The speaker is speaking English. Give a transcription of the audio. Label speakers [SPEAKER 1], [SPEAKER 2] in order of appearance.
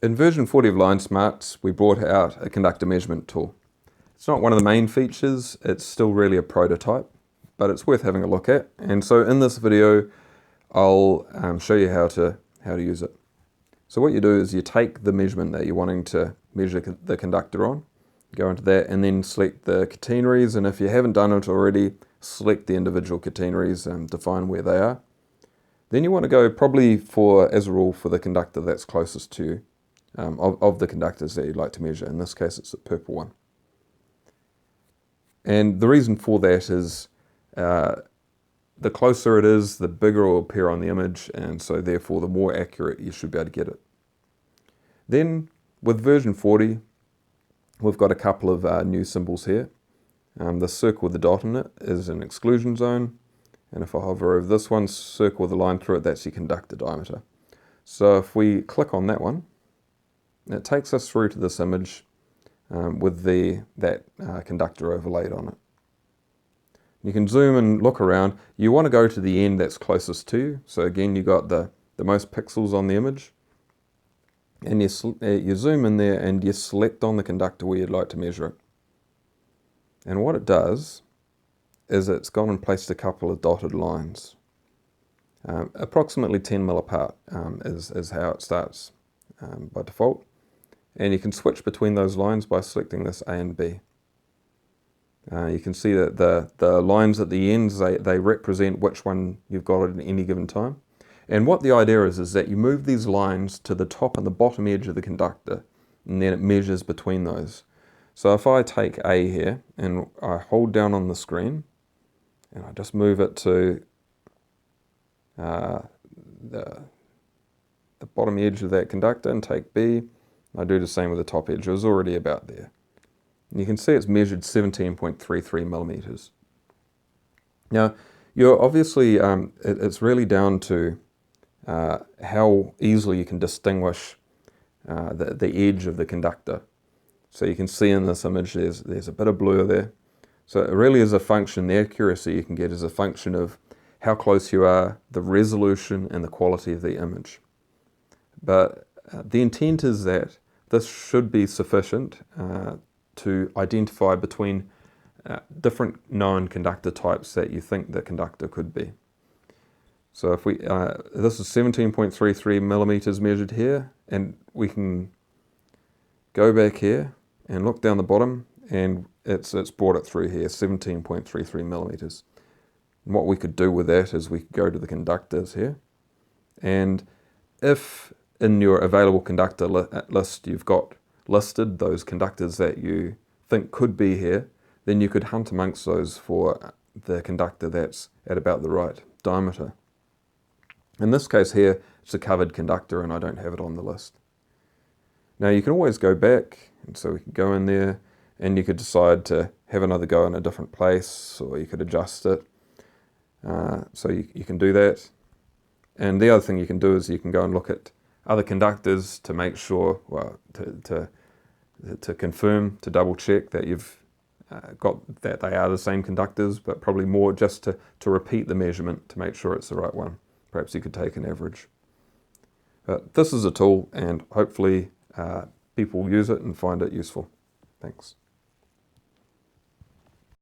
[SPEAKER 1] In version 40 of LineSmarts, we brought out a conductor measurement tool. It's not one of the main features, it's still really a prototype, but it's worth having a look at. And so in this video, I'll show you how to use it. So what you do is you take the measurement that you're wanting to measure the conductor on, go into that and then select the catenaries, and if you haven't done it already, select the individual catenaries and define where they are. Then you want to go probably as a rule, for the conductor that's closest to you, of the conductors that you'd like to measure. In this case, it's the purple one. And the reason for that is the closer it is, the bigger it will appear on the image, and so therefore the more accurate you should be able to get it. Then with version 40, we've got a couple of new symbols here. The circle with the dot in it is an exclusion zone, and if I hover over this one, circle with a line through it, that's your conductor diameter. So if we click on that one, it takes us through to this image with that conductor overlaid on it. You can zoom and look around. You want to go to the end that's closest to you. So again, you got the most pixels on the image. And you zoom in there and you select on the conductor where you'd like to measure it. And what it does is it's gone and placed a couple of dotted lines. Approximately 10 mil apart is how it starts by default. And you can switch between those lines by selecting this A and B. You can see that the lines at the ends, they represent which one you've got at any given time. And what the idea is that you move these lines to the top and the bottom edge of the conductor, and then it measures between those. So if I take A here, and I hold down on the screen, and I just move it to the bottom edge of that conductor, and take B, I do the same with the top edge. It was already about there. And you can see it's measured 17.33 millimeters. Now, you're obviously, it's really down to how easily you can distinguish the edge of the conductor. So you can see in this image there's a bit of blur there. So it really is a function, the accuracy you can get is a function of how close you are, the resolution and the quality of the image. But the intent is that this should be sufficient to identify between different known conductor types that you think the conductor could be. So if this is 17.33 millimeters measured here, and we can go back here and look down the bottom, and it's brought it through here, 17.33 millimeters. And what we could do with that is we could go to the conductors here, and if in your available conductor list you've got listed those conductors that you think could be here, then you could hunt amongst those for the conductor that's at about the right diameter. In this case here, it's a covered conductor and I don't have it on the list. Now you can always go back, and so we can go in there and you could decide to have another go in a different place, or you could adjust it. So you can do that. And the other thing you can do is you can go and look at other conductors to make sure, well, to confirm, to double check that you've got that they are the same conductors, but probably more just to repeat the measurement to make sure it's the right one. Perhaps you could take an average. But this is a tool, and hopefully people use it and find it useful. Thanks.